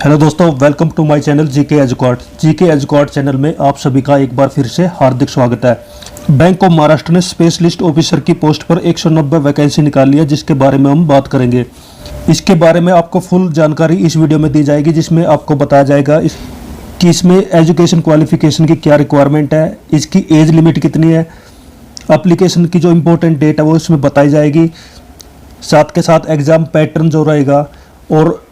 Hello दोस्तों, welcome to my channel GK एजुकॉट channel में आप सभी का एक बार फिर से हार्दिक स्वागत है। बैंक ऑफ महाराष्ट्र ने स्पेशलिस्ट ऑफिसर की पोस्ट पर 190 वैकेंसी निकाली है, जिसके बारे में हम बात करेंगे। इसके बारे में आपको फुल जानकारी इस वीडियो में दी जाएगी, जिसमें आपको बताया जाएगा कि इसमें एजुकेशन क्वालिफिकेशन की क्या रिक्वायरमेंट है, इसकी एज लिमिट कितनी है, एप्लीकेशन की जो इम्पोर्टेंट डेट है वो इसमें बताई जाएगी, साथ के साथ एग्ज़ाम पैटर्न जो रहेगा और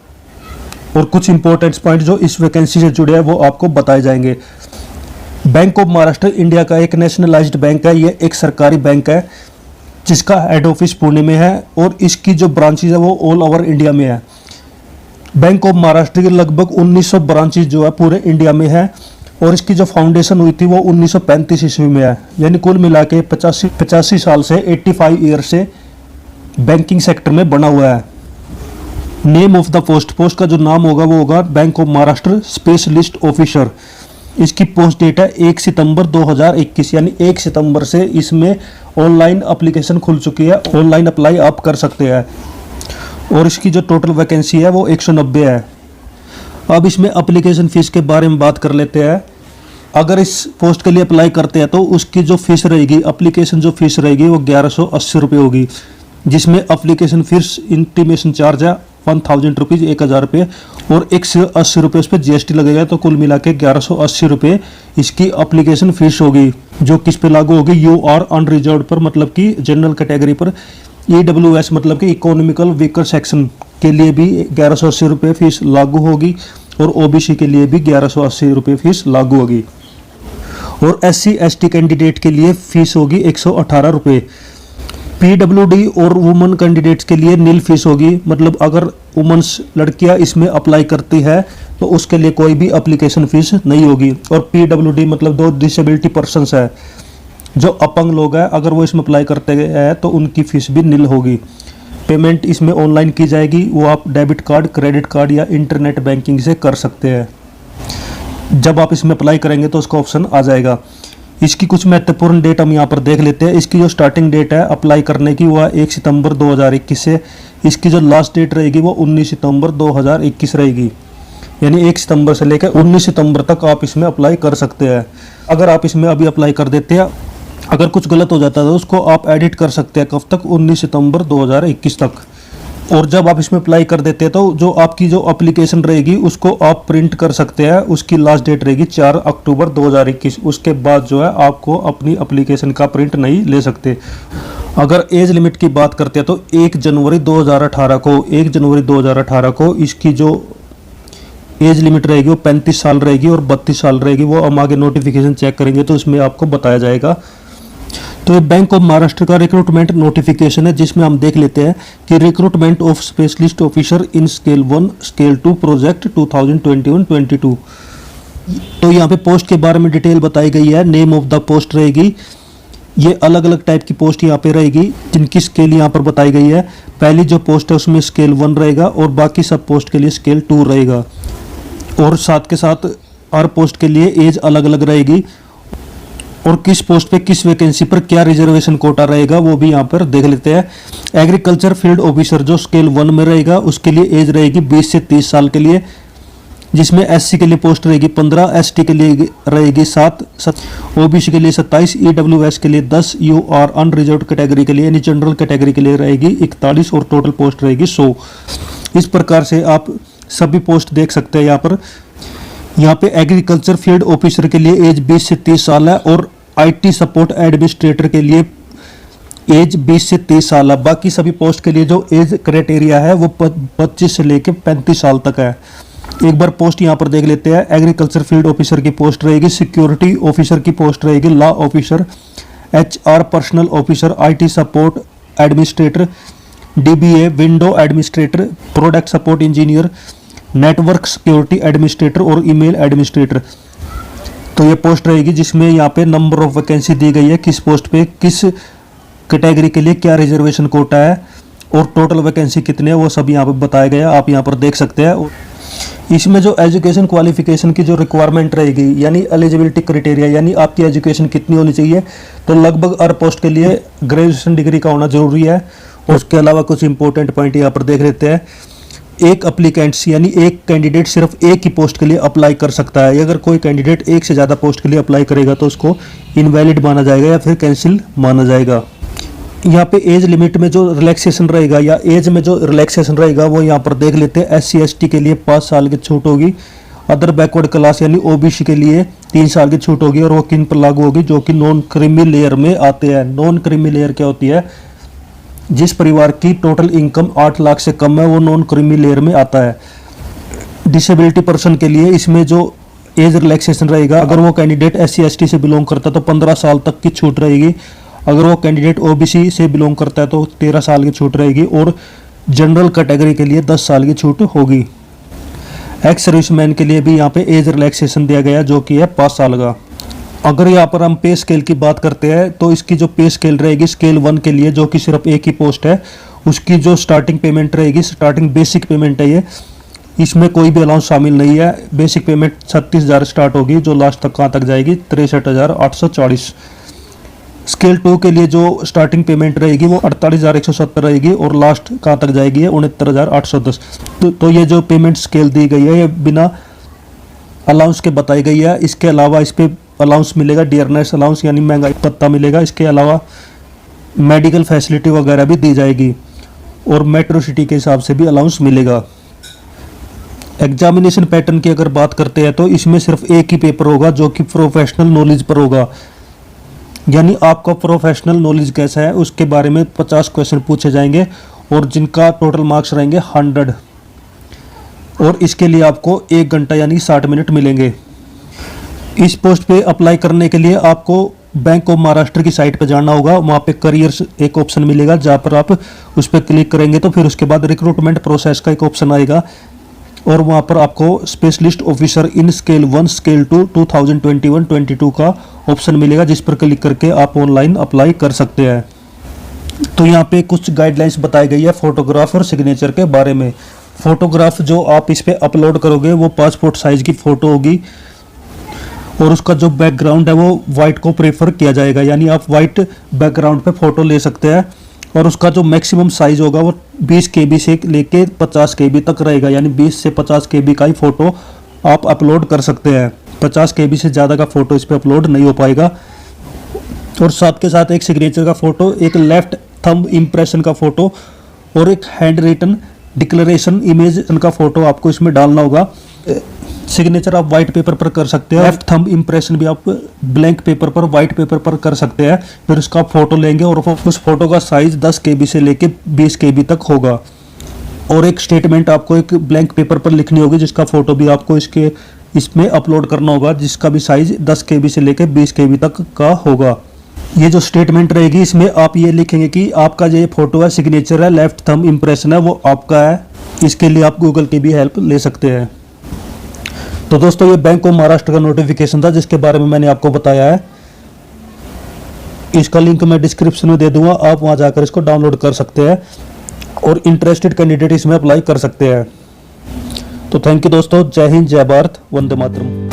कुछ इंपॉर्टेंट पॉइंट जो इस वैकेंसी से जुड़े हैं वो आपको बताए जाएंगे। बैंक ऑफ महाराष्ट्र इंडिया का एक नेशनलाइज्ड बैंक है। ये एक सरकारी बैंक है जिसका हेड ऑफिस पुणे में है और इसकी जो ब्रांचेज है वो ऑल ओवर इंडिया में है। बैंक ऑफ महाराष्ट्र की लगभग 1900 ब्रांचेज जो है पूरे इंडिया में है और इसकी जो फाउंडेशन हुई थी वो 1935 ईस्वी में है। यानी कुल मिला के 85 साल से 85 ईयर से बैंकिंग सेक्टर में बना हुआ है। नेम ऑफ द पोस्ट का जो नाम होगा वो होगा bank of Maharashtra specialist officer. इसकी पोस्ट डेट है 1 सितंबर 2021, यानी 1 सितंबर से इसमें ऑनलाइन एप्लीकेशन खुल चुकी है। ऑनलाइन अप्लाई आप कर सकते हैं और इसकी जो टोटल वैकेंसी है वो 190 है। अब इसमें एप्लीकेशन फ़ीस के बारे में बात कर लेते हैं। अगर इस पोस्ट के लिए अप्लाई करते हैं तो उसकी जो फीस रहेगी, एप्लीकेशन जो फीस रहेगी वो 1180 रुपये होगी, जिसमें एप्लीकेशन फीस इंटीमेशन चार्ज है 1000 रुपीज़ 1000 रुपये और 180 रुपये उस पर जीएसटी लगेगा। तो कुल मिला के 1180 रुपये इसकी एप्लीकेशन फीस होगी, जो किस पे लागू होगी, यू आर अनरिजर्व पर, मतलब कि जनरल कैटेगरी पर। EWS मतलब कि इकोनॉमिकल वीकर सेक्शन के लिए भी 1180 रुपये फीस लागू होगी और OBC के लिए भी 1180 रुपये फीस लागू होगी और SC ST कैंडिडेट के लिए फीस होगी 118 रुपये। PWD और वुमन कैंडिडेट्स के लिए नील फीस होगी, मतलब अगर वुमेन्स लड़कियां इसमें अप्लाई करती है तो उसके लिए कोई भी एप्लीकेशन फीस नहीं होगी। और PWD मतलब दो डिसेबिलिटी पर्सनस है, जो अपंग लोग हैं, अगर वो इसमें अप्लाई करते हैं तो उनकी फीस भी नील होगी। पेमेंट इसमें ऑनलाइन की जाएगी, वो आप डेबिट कार्ड, क्रेडिट कार्ड या इंटरनेट बैंकिंग से कर सकते हैं। जब आप इसमें अप्लाई करेंगे तो उसका ऑप्शन आ जाएगा। इसकी कुछ महत्वपूर्ण डेट हम यहाँ पर देख लेते हैं। इसकी जो स्टार्टिंग डेट है अप्लाई करने की वो है 1 सितंबर 2021 से। इसकी जो लास्ट डेट रहेगी वो 19 सितंबर 2021 रहेगी, यानी 1 सितंबर से लेकर 19 सितंबर तक आप इसमें अप्लाई कर सकते हैं। अगर आप इसमें अभी अप्लाई कर देते हैं, अगर कुछ गलत हो जाता है तो उसको आप एडिट कर सकते हैं। कब तक? 19 सितंबर 2021 तक। और जब आप इसमें अप्लाई कर देते हैं तो जो आपकी जो एप्लीकेशन रहेगी उसको आप प्रिंट कर सकते हैं। उसकी लास्ट डेट रहेगी 4 अक्टूबर 2021। उसके बाद जो है आपको अपनी एप्लीकेशन का प्रिंट नहीं ले सकते। अगर एज लिमिट की बात करते हैं तो 1 जनवरी 2018 को इसकी जो एज लिमिट रहेगी वो 35 साल रहेगी और 32 साल रहेगी। वो हम आगे नोटिफिकेशन चेक करेंगे तो उसमें आपको बताया जाएगा। तो ये बैंक ऑफ महाराष्ट्र का रिक्रूटमेंट नोटिफिकेशन है, जिसमें हम देख लेते हैं कि recruitment of specialist officer in scale 1 scale 2 project 2021-22। तो यहाँ पे पोस्ट के बारे में डिटेल बताई गई है। नेम ऑफ द पोस्ट रहेगी, ये अलग अलग टाइप की पोस्ट यहाँ पे रहेगी, जिनकी स्केल यहाँ पर बताई गई है। पहली जो पोस्ट है उसमें स्केल 1 रहेगा और बाकी सब पोस्ट के लिए स्केल 2 रहेगा। और साथ के साथ हर पोस्ट के लिए एज अलग अलग रहेगी और किस पोस्ट पे किस वैकेंसी पर क्या रिजर्वेशन कोटा रहेगा वो भी यहाँ पर देख लेते हैं। एग्रीकल्चर फील्ड ऑफिसर जो स्केल 1 में रहेगा उसके लिए एज रहेगी 20 से 30 साल के लिए, जिसमें SC के लिए पोस्ट रहेगी 15, ST के लिए रहेगी 7, OBC के लिए 27, EWS के लिए 10, UR अनरिजर्व कैटेगरी के लिए यानी जनरल कैटेगरी के लिए रहेगी 41 और टोटल पोस्ट रहेगी 100। इस प्रकार से आप सभी पोस्ट देख सकते हैं। यहाँ पे एग्रीकल्चर फील्ड ऑफिसर के लिए एज 20 से 30 साल है और IT सपोर्ट एडमिनिस्ट्रेटर के लिए एज 20 से 30 साल है। बाकी सभी पोस्ट के लिए जो एज क्राइटेरिया है वो 25 से लेकर 35 साल तक है। एक बार पोस्ट यहाँ पर देख लेते हैं। एग्रीकल्चर फील्ड ऑफिसर की पोस्ट रहेगी, सिक्योरिटी ऑफिसर की पोस्ट रहेगी, law officer, HR personal officer, IT support administrator, DBA window administrator, product support engineer, network security administrator और ईमेल एडमिनिस्ट्रेटर। तो ये पोस्ट रहेगी, जिसमें यहाँ पे नंबर ऑफ वैकेंसी दी गई है, किस पोस्ट पे किस कैटेगरी के लिए क्या रिजर्वेशन कोटा है और टोटल वैकेंसी कितने है वो सब यहाँ पे बताया गया, आप यहाँ पर देख सकते हैं। इसमें जो एजुकेशन क्वालिफिकेशन की जो रिक्वायरमेंट रहेगी, यानी एलिजिबिलिटी क्राइटेरिया, यानी आपकी एजुकेशन कितनी होनी चाहिए, तो लगभग हर पोस्ट के लिए ग्रेजुएशन डिग्री का होना जरूरी है। उसके अलावा कुछ इंपॉर्टेंट पॉइंट यहाँ पर देख लेते हैं। एक अप्लीकेंट्स यानी एक कैंडिडेट सिर्फ एक ही पोस्ट के लिए अप्लाई कर सकता है। अगर कोई कैंडिडेट एक से ज़्यादा पोस्ट के लिए अप्लाई करेगा तो उसको इनवैलिड माना जाएगा या फिर कैंसिल माना जाएगा। यहाँ पे एज लिमिट में जो रिलैक्सेशन रहेगा या एज में जो रिलैक्सेशन रहेगा वो यहाँ पर देख लेते हैं। SC/ST के लिए 5 साल की छूट होगी, अदर बैकवर्ड क्लास यानी OBC के लिए 3 साल की छूट होगी और वो किन पर लागू होगी, जो कि नॉन क्रीमी लेयर में आते हैं। नॉन क्रीमी लेयर क्या होती है? जिस परिवार की टोटल इनकम 8 लाख से कम है वो नॉन क्रीमी लेयर में आता है। डिसेबिलिटी पर्सन के लिए इसमें जो एज रिलैक्सेशन रहेगा, अगर वो कैंडिडेट SC/ST से बिलोंग करता है तो 15 साल तक की छूट रहेगी। अगर वो कैंडिडेट OBC से बिलोंग करता है तो 13 साल की छूट रहेगी और जनरल कैटेगरी के लिए 10 साल की छूट होगी। एक्स सर्विसमैन के लिए भी यहाँ पे एज रिलैक्सेशन दिया गया जो कि है 5 साल का। अगर यहाँ पर हम पे स्केल की बात करते हैं तो इसकी जो पे स्केल रहेगी स्केल 1 के लिए, जो कि सिर्फ एक ही पोस्ट है, उसकी जो स्टार्टिंग पेमेंट रहेगी, स्टार्टिंग बेसिक पेमेंट है ये, इसमें कोई भी अलाउंस शामिल नहीं है। बेसिक पेमेंट 36,000 स्टार्ट होगी जो लास्ट तक कहाँ तक जाएगी 63,840। स्केल 2 के लिए जो स्टार्टिंग पेमेंट रहेगी वो 48,170 रहेगी और लास्ट कहाँ तक जाएगी 69,810। तो ये जो पेमेंट स्केल दी गई है ये बिना अलाउंस के बताई गई है। इसके अलावा इस पे अलाउंस मिलेगा, डियरनेस अलाउंस यानी महंगाई भत्ता मिलेगा। इसके अलावा मेडिकल फैसिलिटी वगैरह भी दी जाएगी और मेट्रो सिटी के हिसाब से भी अलाउंस मिलेगा। एग्जामिनेशन पैटर्न की अगर बात करते हैं तो इसमें सिर्फ एक ही पेपर होगा जो कि प्रोफेशनल नॉलेज पर होगा, यानी आपका प्रोफेशनल नॉलेज कैसा है उसके बारे में 50 क्वेश्चन पूछे जाएंगे और जिनका टोटल मार्क्स रहेंगे 100 और इसके लिए आपको 1 घंटा यानी 60 मिनट मिलेंगे। इस पोस्ट पे अप्लाई करने के लिए आपको बैंक ऑफ महाराष्ट्र की साइट पर जाना होगा। वहाँ पे करियर्स एक ऑप्शन मिलेगा जहाँ पर आप उस पर क्लिक करेंगे तो फिर उसके बाद रिक्रूटमेंट प्रोसेस का एक ऑप्शन आएगा और वहाँ पर आपको specialist officer in scale 1 scale 2 2021-22 का ऑप्शन मिलेगा, जिस पर क्लिक करके आप ऑनलाइन अप्लाई कर सकते हैं। तो यहाँ पे कुछ गाइडलाइंस बताई गई है फोटोग्राफ और सिग्नेचर के बारे में। फोटोग्राफ जो आप इस पे अपलोड करोगे वो पासपोर्ट साइज की फ़ोटो होगी और उसका जो बैकग्राउंड है वो वाइट को प्रेफर किया जाएगा, यानी आप वाइट बैकग्राउंड पे फ़ोटो ले सकते हैं और उसका जो मैक्सिमम साइज़ होगा वो 20 KB से लेके 50 KB तक रहेगा, यानी 20 से 50 KB का ही फ़ोटो आप अपलोड कर सकते हैं। 50 KB से ज़्यादा का फ़ोटो इस पर अपलोड नहीं हो पाएगा। और साथ के साथ एक सिग्नेचर का फ़ोटो, एक लेफ्ट थंब इम्प्रेशन का फ़ोटो और एक हैंड रिटन डिक्लेरेशन इमेज का फ़ोटो आपको इसमें डालना होगा। सिग्नेचर आप वाइट पेपर पर कर सकते हैं, लेफ्ट थंब इम्प्रेशन भी आप ब्लैंक पेपर पर वाइट पेपर पर कर सकते हैं। फिर उसका फोटो लेंगे और उस फोटो का साइज 10 KB से लेके 20 KB तक होगा और एक स्टेटमेंट आपको एक ब्लैंक पेपर पर लिखनी होगी जिसका फोटो भी आपको इसमें अपलोड करना होगा, जिसका भी साइज 10 KB से लेके 20 KB तक का होगा। ये जो स्टेटमेंट रहेगी इसमें आप ये लिखेंगे कि आपका जो ये फोटो है, सिग्नेचर है, लेफ्ट थंब इम्प्रेशन है, वो आपका है। इसके लिए आप गूगल की भी हेल्प ले सकते हैं। तो दोस्तों ये बैंक ऑफ महाराष्ट्र का नोटिफिकेशन था जिसके बारे में मैंने आपको बताया है। इसका लिंक मैं डिस्क्रिप्शन में दे दूंगा, आप वहां जाकर इसको डाउनलोड कर सकते हैं और इंटरेस्टेड कैंडिडेट इसमें अप्लाई कर सकते हैं। तो थैंक यू दोस्तों, जय हिंद, जय भारत, वंदे मातरम।